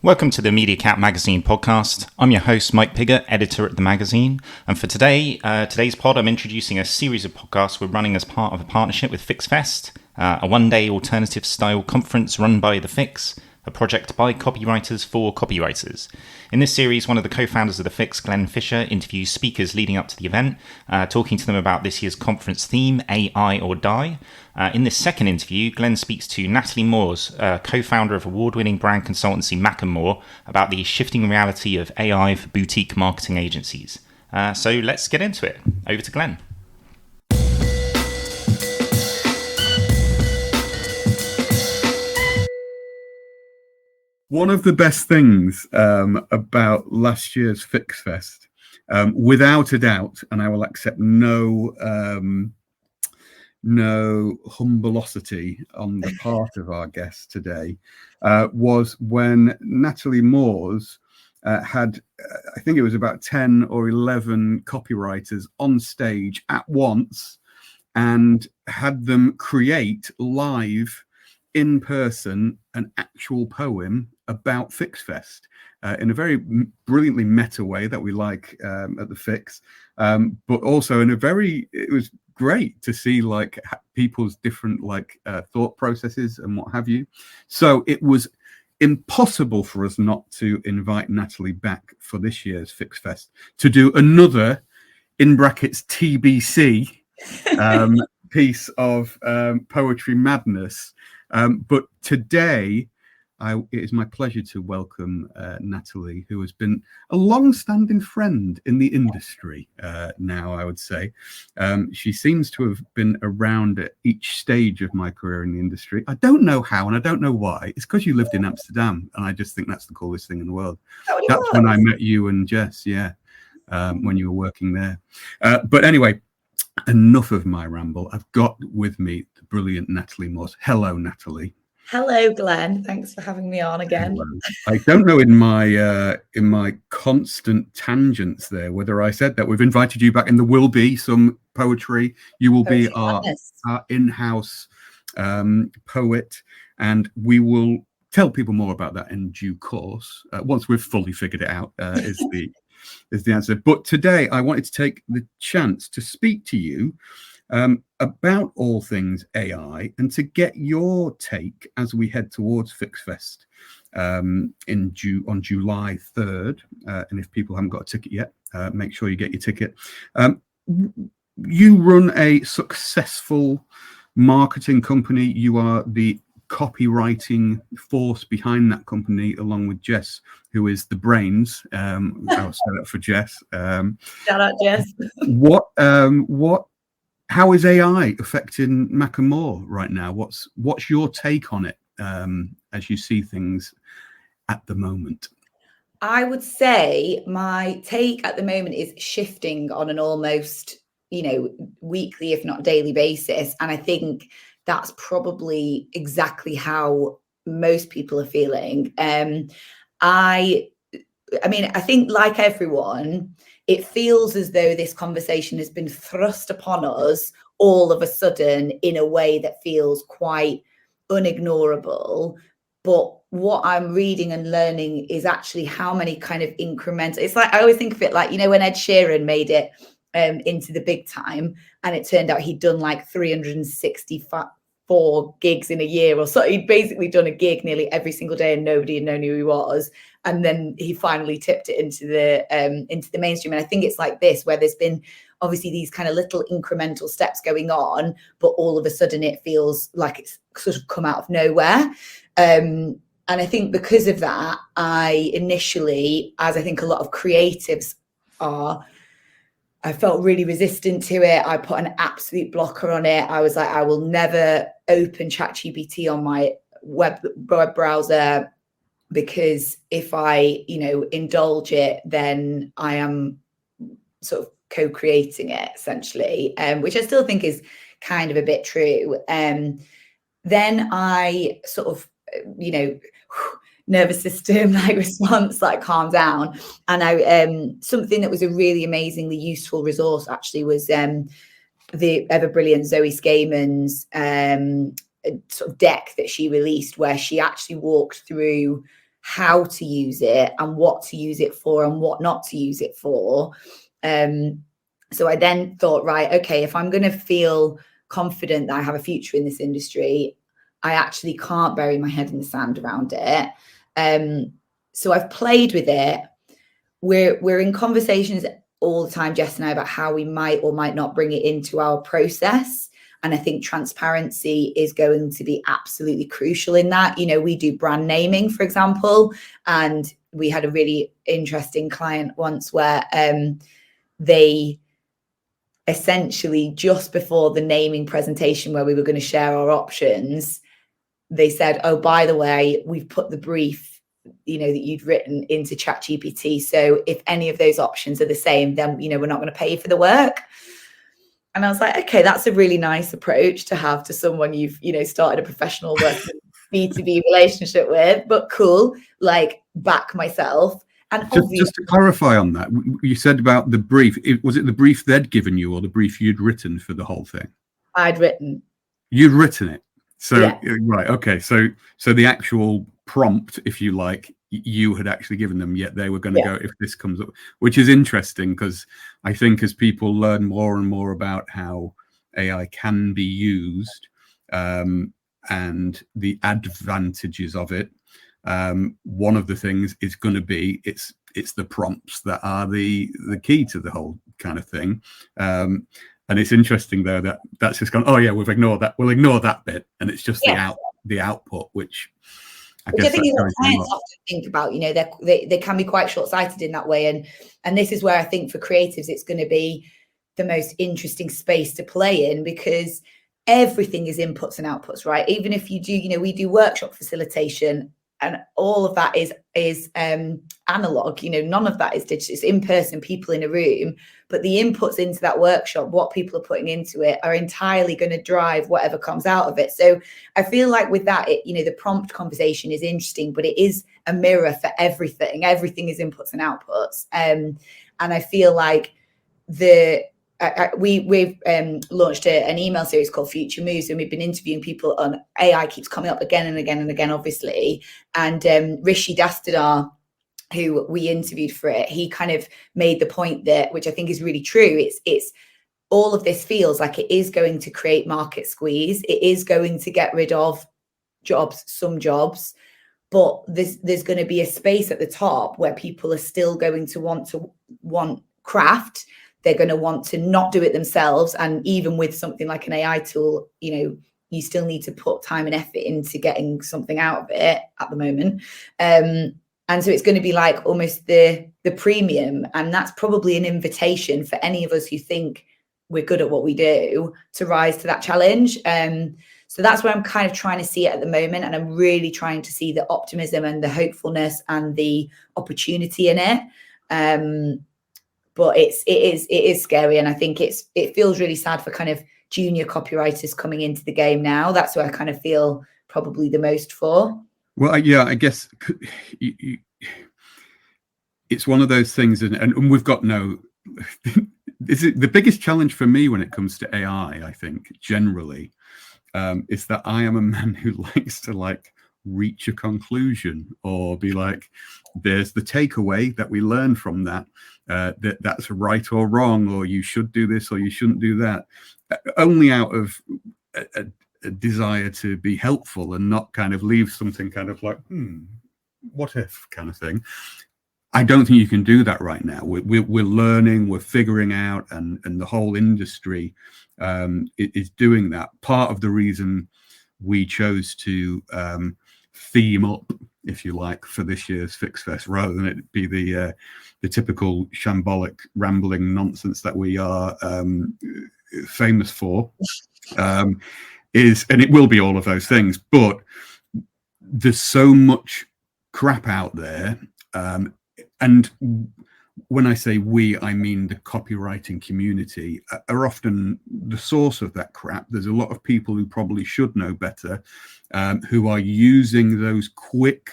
Welcome to the Media Cat Magazine podcast. I'm your host, Mike Pigott, editor at the magazine. And for today's pod, I'm introducing a series of podcasts we're running as part of a partnership with FixFest, a one-day alternative style conference run by The Fix, a project by copywriters for copywriters. In this series, one of the co-founders of The Fix, Glenn Fisher, interviews speakers leading up to the event, talking to them about this year's conference theme, AI or Die. In this second interview, Glenn speaks to Natalie Moores, co-founder of award-winning brand consultancy Mac & More, about the shifting reality of AI for boutique marketing agencies. So let's get into it. Over to Glenn. One of the best things about last year's FixFest, without a doubt, and I will accept no humbleosity on the part of our guest today, was when Natalie Moores had, I think it was about 10 or 11 copywriters on stage at once and had them create live in person an actual poem about FixFest in a very brilliantly meta way that we like at the Fix, but also in it was great to see like people's different thought processes and what have you. So it was impossible for us not to invite Natalie back for this year's FixFest to do another, in brackets, TBC piece of poetry madness. But today, it is my pleasure to welcome Natalie, who has been a long-standing friend in the industry now, I would say. She seems to have been around at each stage of my career in the industry. I don't know how, and I don't know why. It's because you lived in Amsterdam, and I just think that's the coolest thing in the world. That's when I met you and Jess, when you were working there. But anyway, enough of my ramble. I've got with me the brilliant Natalie Moores. Hello, Natalie. Hello, Glenn. Thanks for having me on again. Hello. I don't know in my constant tangents there whether I said that we've invited you back, and there will be some poetry. You will be our in-house poet, and we will tell people more about that in due course once we've fully figured it out. Is the answer. But today I wanted to take the chance to speak to you about all things AI and to get your take as we head towards FixFest on July 3rd. And if people haven't got a ticket yet, make sure you get your ticket. You run a successful marketing company. You are the copywriting force behind that company, along with Jess, who is the brains. I'll say that for Jess. Shout out, Jess. How is AI affecting Mac & More right now? What's your take on it as you see things at the moment? I would say my take at the moment is shifting on an almost, weekly, if not daily basis. And I think that's probably exactly how most people are feeling. I think like everyone, it feels as though this conversation has been thrust upon us all of a sudden in a way that feels quite unignorable. But what I'm reading and learning is actually how many kind of incremental, it's like, I always think of it like, when Ed Sheeran made it into the big time, and it turned out he'd done like 364 gigs in a year or so. He'd basically done a gig nearly every single day and nobody had known who he was. And then he finally tipped it into the mainstream. And I think it's like this, where there's been obviously these kind of little incremental steps going on, but all of a sudden it feels like it's sort of come out of nowhere. And I think because of that, I initially, as I think a lot of creatives are, I felt really resistant to it. I put an absolute blocker on it. I was like, I will never open ChatGPT on my web browser, because if I, indulge it, then I am sort of co-creating it essentially, which I still think is kind of a bit true. Then I sort of, nervous system response calm down, and I something that was a really amazingly useful resource actually was the ever brilliant Zoe Scaman's sort of deck that she released, where she actually walked through how to use it and what to use it for and what not to use it for. So I then thought, right, okay, if I'm going to feel confident that I have a future in this industry, I actually can't bury my head in the sand around it. So I've played with it. We're in conversations all the time, Jess and I, about how we might or might not bring it into our process. And I think transparency is going to be absolutely crucial in that. You know, we do brand naming, for example, and we had a really interesting client once where they essentially, just before the naming presentation where we were going to share our options, they said, oh, by the way, we've put the brief, you know, that you'd written into ChatGPT. So if any of those options are the same, then, you know, we're not going to pay you for the work. And I was like, okay, that's a really nice approach to have to someone you've, you know, started a professional working B2B relationship with, but cool, like back myself. And just to clarify on that, you said about the brief. Was it the brief they'd given you or the brief you'd written for the whole thing? I'd written. You'd written it. So, yeah. Right. Okay. So the actual prompt, if you like, you had actually given them, yet they were going to go, if this comes up, which is interesting because I think as people learn more and more about how AI can be used and the advantages of it, one of the things is going to be it's the prompts that are the key to the whole kind of thing. And it's interesting though that's just gone, oh yeah, we'll ignore that bit, and it's just the output, which I think is what clients often think about. You know, they can be quite short-sighted in that way, and this is where I think for creatives it's going to be the most interesting space to play in, because everything is inputs and outputs, right? Even if you do, you know, we do workshop facilitation, and all of that is analog. You know, none of that is digital. It's in person, people in a room. But the inputs into that workshop, what people are putting into it, are entirely going to drive whatever comes out of it. So I feel like with that, you know, the prompt conversation is interesting, but it is a mirror for everything. Everything is inputs and outputs. And I feel like we've launched an email series called Future Moves, and we've been interviewing people on AI. Keeps coming up again and again and again, obviously. And Rishi Dastadar, who we interviewed for it, he kind of made the point that, which I think is really true, it's all of this feels like it is going to create market squeeze. It is going to get rid of some jobs, but there's going to be a space at the top where people are still going to want craft. They're going to want to not do it themselves. And even with something like an AI tool, you know, you still need to put time and effort into getting something out of it at the moment. And so it's going to be like almost the premium. And that's probably an invitation for any of us who think we're good at what we do to rise to that challenge. So that's where I'm kind of trying to see it at the moment. And I'm really trying to see the optimism and the hopefulness and the opportunity in it. But it is scary, and I think it feels really sad for kind of junior copywriters coming into the game now. That's what I kind of feel probably the most for. Well, yeah, I guess it's one of those things, and we've got no. The biggest challenge for me when it comes to AI, I think, generally, is that I am a man who likes to reach a conclusion or be like, there's the takeaway that we learn from that's right or wrong, or you should do this or you shouldn't do that, only out of a desire to be helpful and not kind of leave something kind of like, what if kind of thing. I don't think you can do that right now. We're learning, we're figuring out, and the whole industry is doing that. Part of the reason we chose to theme up, if you like, for this year's Fix Fest, rather than it be the typical shambolic, rambling nonsense that we are famous for, and it will be all of those things. But there's so much crap out there, and when I say we, I mean the copywriting community are often the source of that crap. There's a lot of people who probably should know better, who are using those quick,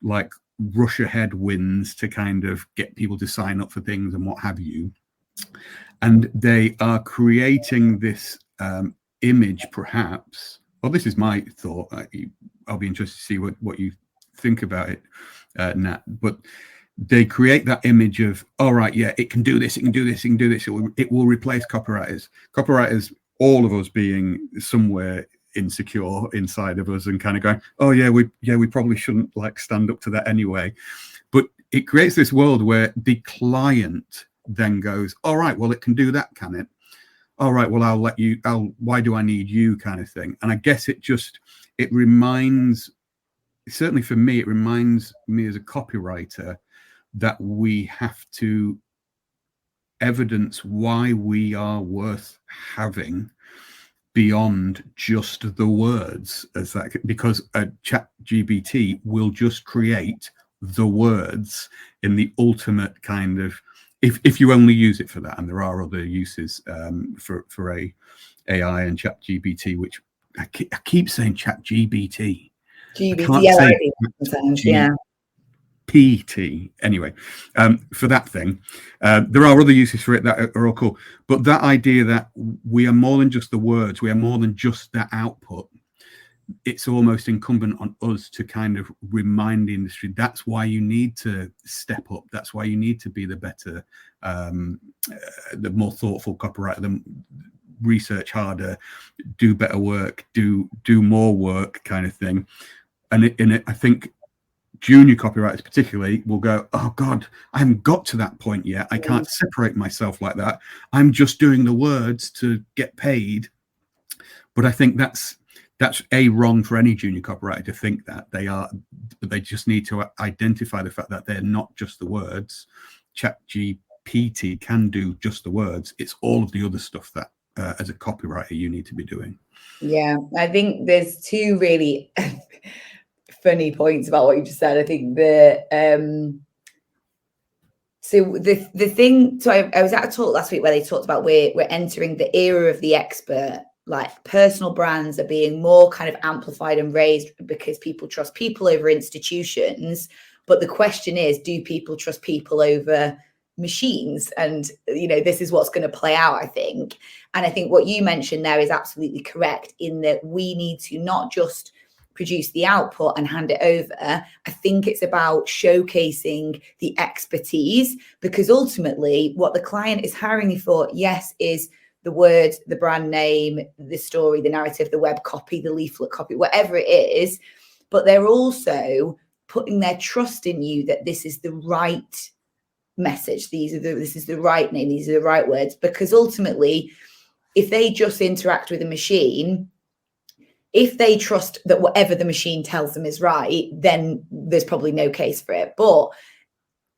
rush ahead wins to kind of get people to sign up for things and what have you. And they are creating this image, perhaps. Well, this is my thought. I'll be interested to see what you think about it, Nat, but they create that image of, all right, yeah, it can do this, it can do this, it can do this. It will replace copywriters. Copywriters, all of us being somewhere insecure inside of us and kind of going, oh yeah, we probably shouldn't like stand up to that anyway. But it creates this world where the client then goes, all right, well, it can do that, can it? All right, well, why do I need you, kind of thing. And I guess it reminds, certainly for me, it reminds me as a copywriter that we have to evidence why we are worth having beyond just the words, as that, because a chat GBT will just create the words in the ultimate kind of, if you only use it for that. And there are other uses for a AI and chat GPT, which I keep saying chat GBT. Yeah. PT anyway, for that thing. There are other uses for it that are all cool, but that idea that we are more than just the words, we are more than just that output, it's almost incumbent on us to kind of remind the industry that's why you need to step up, that's why you need to be the better, the more thoughtful copywriter, the research harder, do better work, do more work, kind of thing. And I think junior copywriters particularly will go, oh God, I haven't got to that point yet. I can't separate myself like that. I'm just doing the words to get paid. But I think that's wrong for any junior copywriter to think that they just need to identify the fact that they're not just the words. ChatGPT can do just the words. It's all of the other stuff that as a copywriter you need to be doing. Yeah, I think there's two really funny points about what you just said. I think the thing. So I was at a talk last week where they talked about we're entering the era of the expert. Like personal brands are being more kind of amplified and raised because people trust people over institutions. But the question is, do people trust people over machines? And, this is what's going to play out, I think. And I think what you mentioned there is absolutely correct in that we need to not just produce the output and hand it over. I think it's about showcasing the expertise, because ultimately what the client is hiring you for, yes, is the words, the brand name, the story, the narrative, the web copy, the leaflet copy, whatever it is. But they're also putting their trust in you that this is the right message. This is the right name. These are the right words. Because ultimately, if they just interact with a machine, if they trust that whatever the machine tells them is right, then there's probably no case for it. But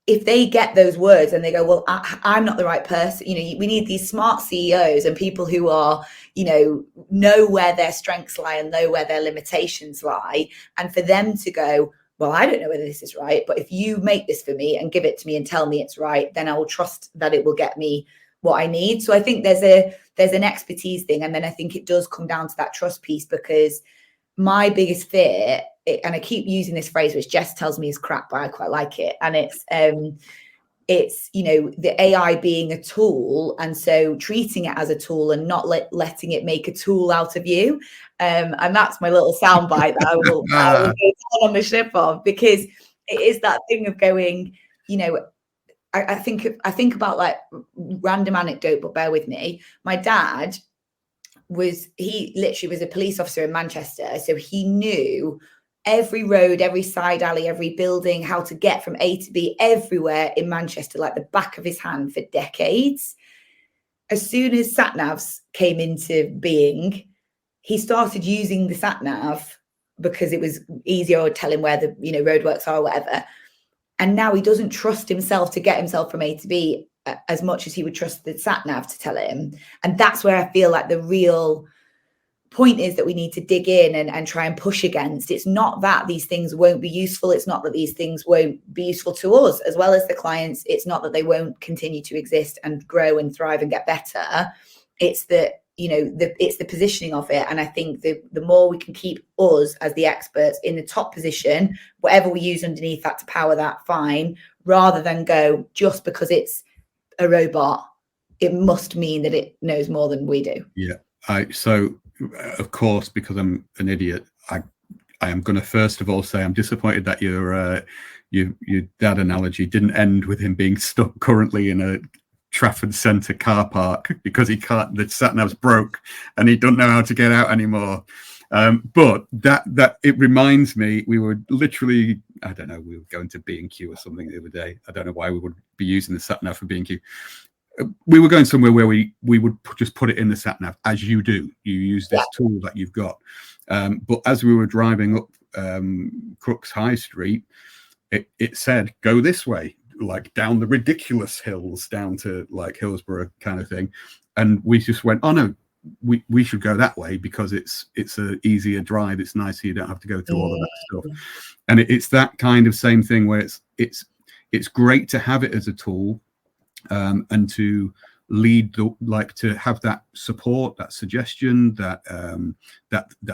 if they get those words and they go, well, I'm not the right person, we need these smart CEOs and people who are, know where their strengths lie and know where their limitations lie. And for them to go, well, I don't know whether this is right, but if you make this for me and give it to me and tell me it's right, then I will trust that it will get me what I need. So I think there's an expertise thing. And then I think it does come down to that trust piece, because my biggest fear, and I keep using this phrase, which Jess tells me is crap, but I quite like it. And it's the AI being a tool, and so treating it as a tool and not letting it make a tool out of you. And that's my little soundbite that I will go down on the ship of, because it is that thing of going, I think about like random anecdote, but bear with me. My dad he literally was a police officer in Manchester. So he knew every road, every side alley, every building, how to get from A to B everywhere in Manchester, like the back of his hand, for decades. As soon as sat-navs came into being, he started using the sat-nav because it was easier to tell him where the roadworks are or whatever. And now he doesn't trust himself to get himself from A to B as much as he would trust the sat-nav to tell him. And that's where I feel like the real point is that we need to dig in and try and push against. It's not that these things won't be useful. It's not that these things won't be useful to us as well as the clients. It's not that they won't continue to exist and grow and thrive and get better. It's that, it's the positioning of it. And I think the more we can keep us as the experts in the top position, whatever we use underneath that to power that, fine, rather than go just because it's a robot, it must mean that it knows more than we do. Yeah. So of course, because I'm an idiot, am going to first of all say I'm disappointed that your dad analogy didn't end with him being stuck currently in a Trafford Centre car park because the sat nav's broke and he doesn't know how to get out anymore. But that it reminds me, we were literally, I don't know, we were going to B&Q or something the other day. I don't know why we would be using the sat nav for B&Q. We were going somewhere where we would just put it in the sat nav, as you do. You use this tool that you've got. But as we were driving up Crooks High Street, it said, go this way, like down the ridiculous hills, down to like Hillsborough kind of thing. And we just went, oh no, we should go that way because it's a easier drive. It's nicer. You don't have to go through all of that stuff. And it's that kind of same thing where it's great to have it as a tool, and to lead to have that support, that suggestion, that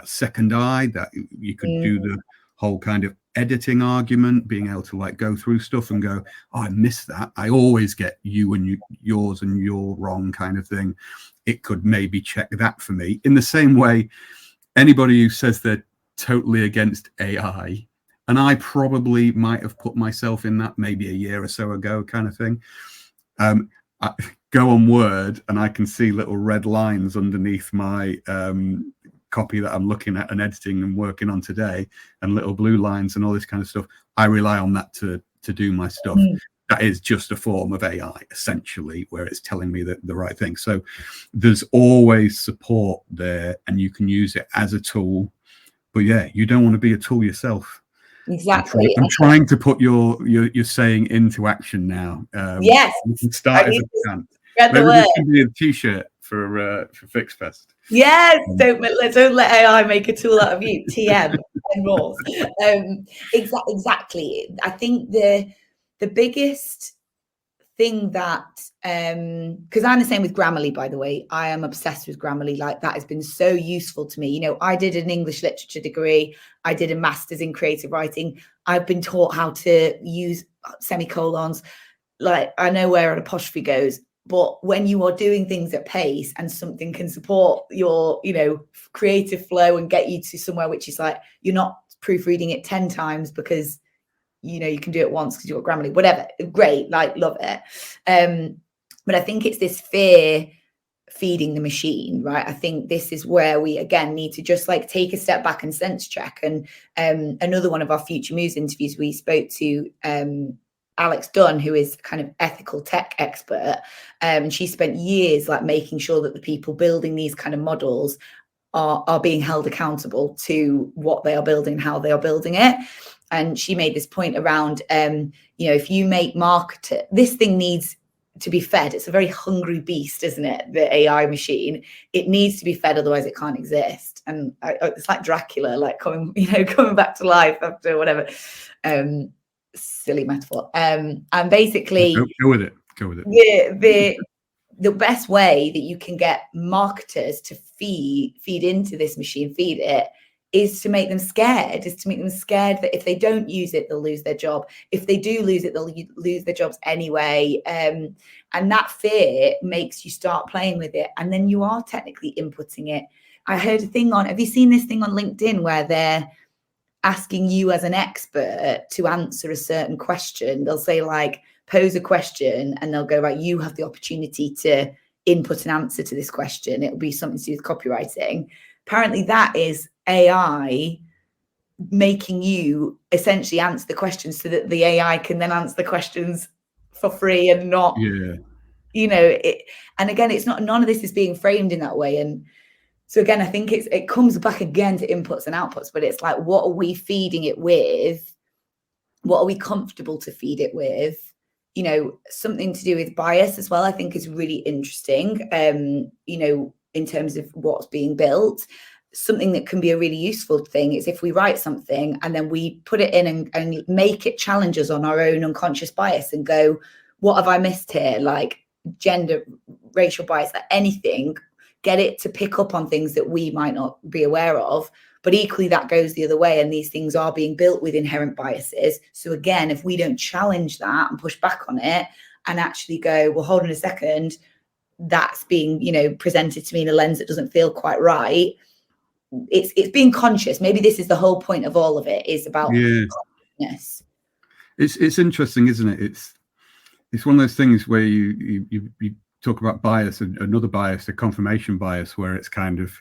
second eye, that you could do the whole kind of editing argument, being able to like go through stuff and go, oh, I missed that. I always get you and yours and you're wrong kind of thing. It could maybe check that for me. In the same way, anybody who says they're totally against AI, and I probably might have put myself in that maybe a year or so ago kind of thing. I go on Word and I can see little red lines underneath my copy that I'm looking at and editing and working on today, and little blue lines and all this kind of stuff. I rely on that to do my stuff. That is just a form of AI, essentially, where it's telling me the right thing. So there's always support there, and you can use it as a tool. But yeah, you don't want to be a tool yourself. Exactly. I'm trying to put your saying into action now. Yes. You can start as a can. Maybe this can be a T-shirt for FixFest. Yes, don't let AI make a tool out of you. TM and more. Exactly. I think the biggest thing that because I'm the same with Grammarly, by the way. I am obsessed with Grammarly. Like, that has been so useful to me. You know, I did an English literature degree. I did a master's in creative writing. I've been taught how to use semicolons. Like, I know where an apostrophe goes. But when you are doing things at pace and something can support your, creative flow and get you to somewhere which is like, you're not proofreading it 10 times because, you can do it once because you've got Grammarly, whatever. Great. Like, love it. But I think it's this fear feeding the machine, right? I think this is where we, again, need to just like take a step back and sense check. And another one of our Future Moves interviews, we spoke to Alex Dunn, who is kind of ethical tech expert. And she spent years like making sure that the people building these kind of models are being held accountable to what they are building, how they are building it. And she made this point around, if you make this thing needs to be fed. It's a very hungry beast, isn't it? The AI machine. It needs to be fed, otherwise it can't exist. And it's like Dracula, like coming back to life after whatever. Silly metaphor. And basically, go with it. The best way that you can get marketers to feed into this machine, feed it, is to make them scared. That if they don't use it, they'll lose their job. If they do lose it, they'll lose their jobs anyway. And that fear makes you start playing with it, and then you are technically inputting it. I heard a thing have you seen this thing on LinkedIn where they're asking you as an expert to answer a certain question? They'll say, like, pose a question, and they'll go, right, you have the opportunity to input an answer to this question. It'll be something to do with copywriting. Apparently that is AI making you essentially answer the questions so that the AI can then answer the questions for free and not, and again, it's not, none of this is being framed in that way. And so again, I think it comes back again to inputs and outputs, but it's like, what are we feeding it with? What are we comfortable to feed it with? Something to do with bias as well, I think is really interesting, in terms of what's being built. Something that can be a really useful thing is if we write something and then we put it in and make it challenge us on our own unconscious bias and go, what have I missed here? Like gender, racial bias, like anything, get it to pick up on things that we might not be aware of. But equally, that goes the other way, and these things are being built with inherent biases. So again, if we don't challenge that and push back on it and actually go, well, hold on a second, that's being, presented to me in a lens that doesn't feel quite right, it's being conscious. Maybe this is the whole point of all of it, is about consciousness. It's interesting, isn't it? It's one of those things where you talk about bias, and another bias, the confirmation bias, where it's kind of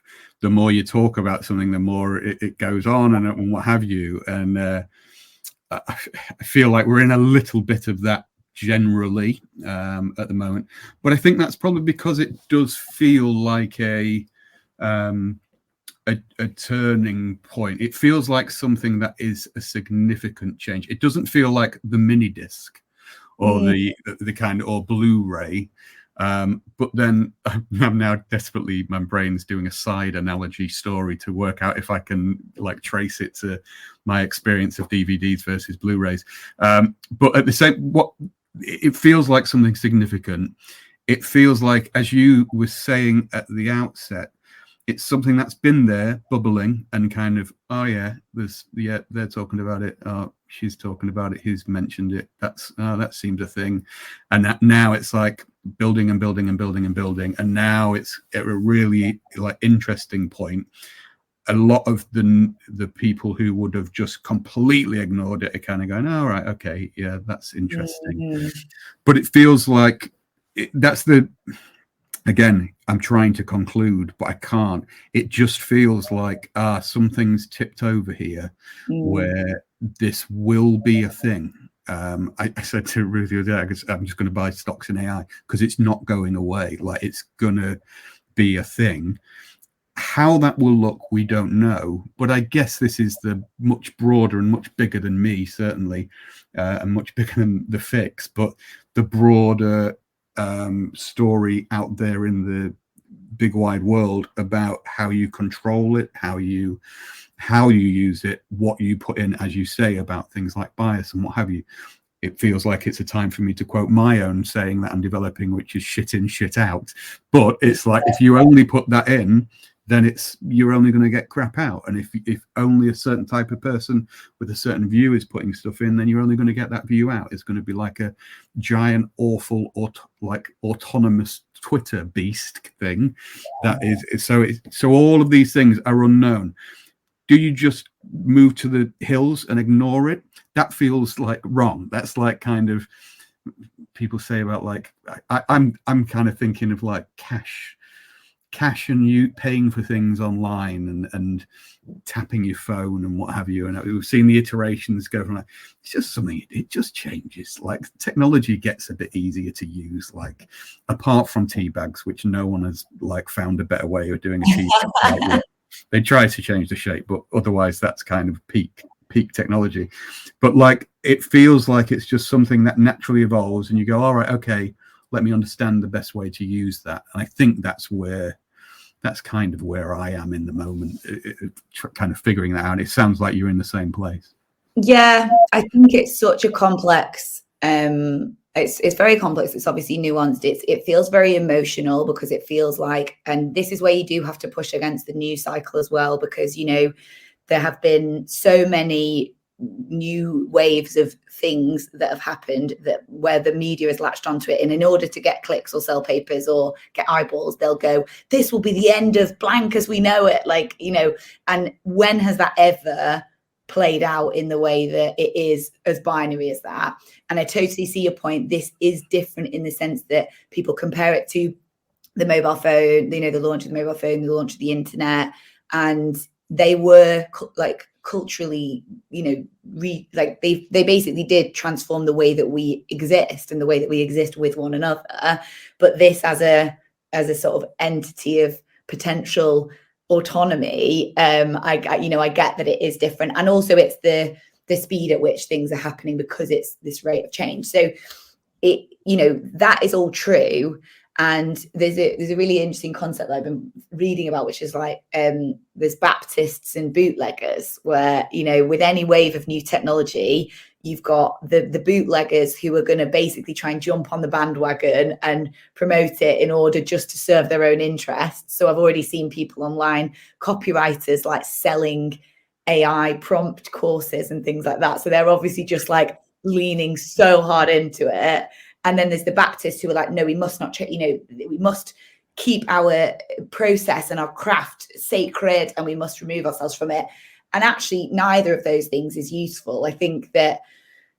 the more you talk about something, the more it goes on and what have you. And I feel like we're in a little bit of that generally at the moment, but I think that's probably because it does feel like a turning point. It feels like something that is a significant change. It doesn't feel like the mini disc or the kind of, or Blu-ray. But then I'm now desperately, my brain's doing a side analogy story to work out if I can like trace it to my experience of DVDs versus Blu-rays. But at the same, it feels like something significant. It feels like, as you were saying at the outset, it's something that's been there, bubbling, and kind of, oh yeah, they're talking about it. Oh, she's talking about it. He's mentioned it. That seems a thing, and that now it's like building and building and building and building, and now it's at a really like interesting point. A lot of the people who would have just completely ignored it are kind of going, "All right, okay, yeah, that's interesting," but it feels like that's the. Again, I'm trying to conclude, but I can't. It just feels like something's tipped over here where this will be a thing. I said to Ruth the other day, I'm just going to buy stocks in AI because it's not going away. Like, it's going to be a thing. How that will look, we don't know. But I guess this is the much broader and much bigger than me, certainly, and much bigger than the fix, but the broader story out there in the big wide world about how you control it, how you use it, what you put in, as you say, about things like bias and what have you. It feels like it's a time for me to quote my own saying that I'm developing, which is shit in, shit out. But it's like, if you only put that in, then you're only going to get crap out. And if only a certain type of person with a certain view is putting stuff in, then you're only going to get that view out. It's going to be like a giant, awful, autonomous Twitter beast thing. That is so all of these things are unknown. Do you just move to the hills and ignore it? That feels like wrong. That's like kind of people say about like I'm kind of thinking of like cash and you paying for things online and tapping your phone and what have you. And we've seen the iterations go from like, it's just something, it just changes. Like, technology gets a bit easier to use, like apart from tea bags, which no one has like found a better way of doing a tea bag. They try to change the shape, but otherwise that's kind of peak technology. But like, it feels like it's just something that naturally evolves and you go, all right, okay, let me understand the best way to use that. And I think that's kind of where I am in the moment, kind of figuring that out. It sounds like you're in the same place. Yeah, I think it's such a complex, it's very complex. It's obviously nuanced. It feels very emotional because it feels like, and this is where you do have to push against the news cycle as well, because, you know, there have been so many new waves of things that have happened where the media has latched onto it, and in order to get clicks or sell papers or get eyeballs, they'll go, this will be the end of blank as we know it, like, you know. And when has that ever played out in the way that it is as binary as that? And I totally see your point. This is different in the sense that people compare it to the mobile phone, you know, the launch of the mobile phone, the launch of the internet, and they were like culturally, you know, they basically did transform the way that we exist and the way that we exist with one another. But this as a sort of entity of potential autonomy, I get that it is different, and also it's the speed at which things are happening because it's this rate of change. So it, you know, that is all true. And there's a really interesting concept that I've been reading about, which is like there's Baptists and bootleggers, where, you know, with any wave of new technology, you've got the bootleggers who are going to basically try and jump on the bandwagon and promote it in order just to serve their own interests. So I've already seen people online, copywriters, like selling AI prompt courses and things like that. So they're obviously just like leaning so hard into it. And then there's the Baptists who are like, no, we must not, you know, we must keep our process and our craft sacred and we must remove ourselves from it. And actually neither of those things is useful. I think that,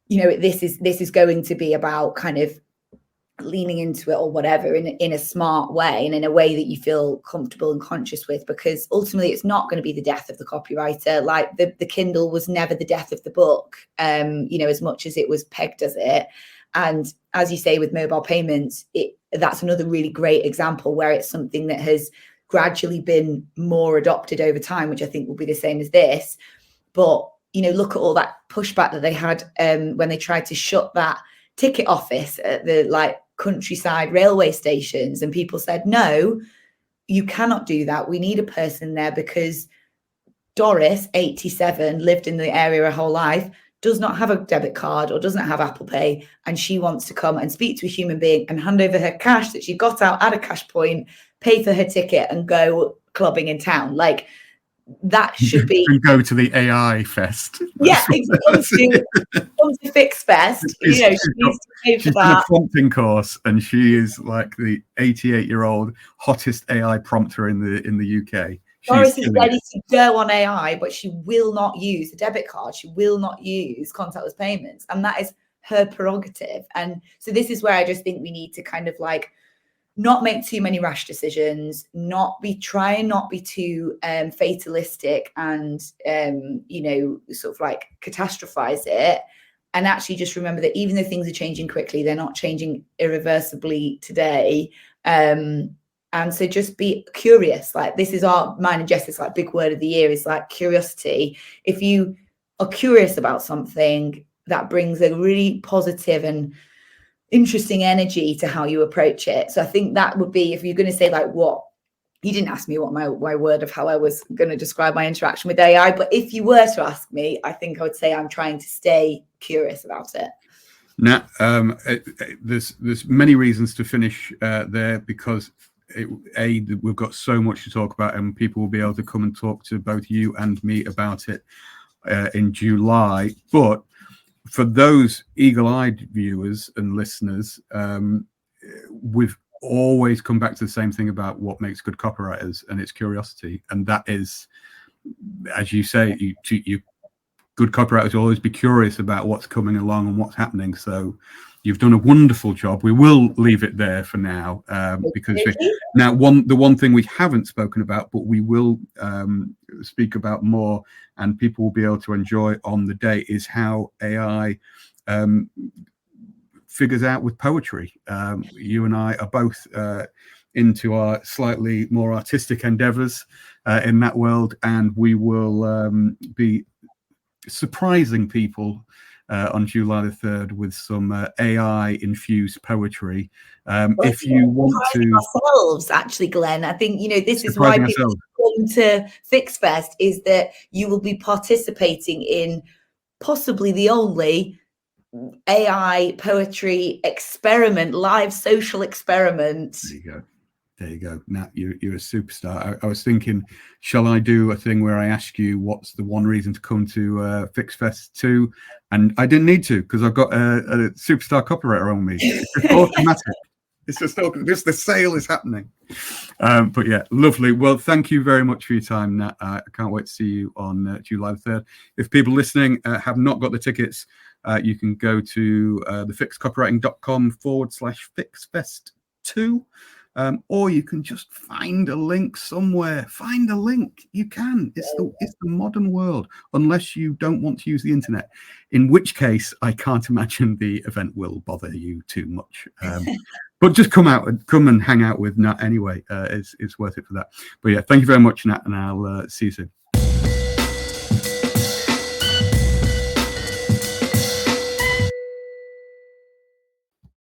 you know, this is going to be about kind of leaning into it or whatever in a smart way and in a way that you feel comfortable and conscious with, because ultimately it's not going to be the death of the copywriter. Like the Kindle was never the death of the book, you know, as much as it was pegged as it. And as you say, with mobile payments, that's another really great example where it's something that has gradually been more adopted over time, which I think will be the same as this. But, you know, look at all that pushback that they had when they tried to shut that ticket office at the like countryside railway stations, and people said, no, you cannot do that. We need a person there because Doris, 87, lived in the area her whole life, does not have a debit card or doesn't have Apple Pay, and she wants to come and speak to a human being and hand over her cash that she got out at a cash point, pay for her ticket and go clubbing in town. Like, that should be and go to the AI fest. Yeah, exactly. Come to Fix Fest. You know, she needs to pay for she's that. done a prompting course, and she is like the 88-year-old hottest AI prompter in the UK. Doris is ready to go on AI, but she will not use a debit card. She will not use contactless payments, and that is her prerogative. And so this is where I just think we need to kind of like not make too many rash decisions, try and not be too fatalistic and, you know, sort of like catastrophize it. And actually just remember that even though things are changing quickly, they're not changing irreversibly today. And so just be curious. Like, this is mine and Jess's like big word of the year is like curiosity. If you are curious about something, that brings a really positive and interesting energy to how you approach it. So I think that would be, if you're going to say like what, you didn't ask me what my word of how I was going to describe my interaction with AI, but if you were to ask me, I think I would say I'm trying to stay curious about it. Now, there's many reasons to finish there, because we've got so much to talk about, and people will be able to come and talk to both you and me about it in July. But for those eagle-eyed viewers and listeners, we've always come back to the same thing about what makes good copywriters, and it's curiosity. And that is, as you say, you good copywriters will always be curious about what's coming along and what's happening. So you've done a wonderful job. We will leave it there for now, because the one thing we haven't spoken about, but we will speak about more, and people will be able to enjoy on the day, is how AI figures out with poetry. You and I are both into our slightly more artistic endeavors in that world, and we will be surprising people on July the 3rd with some AI-infused poetry. If you want to ourselves, actually, Glenn, I think, you know, this is why people come to Fix Fest, is that you will be participating in possibly the only AI poetry experiment, live social experiment. There you go. Nat, you're a superstar. I was thinking, shall I do a thing where I ask you what's the one reason to come to Fix Fest 2? And I didn't need to, because I've got a superstar copywriter on me. It's just automatic. It's just the sale is happening. But yeah, lovely. Well, thank you very much for your time, Nat. I can't wait to see you on July the 3rd. If people listening have not got the tickets, you can go to thefixcopywriting.com/FixFest2. Or you can just find a link somewhere. Find a link. You can. It's the modern world, unless you don't want to use the internet, in which case I can't imagine the event will bother you too much. But just come and hang out with Nat anyway. It's worth it for that. But yeah, thank you very much, Nat, and I'll see you soon.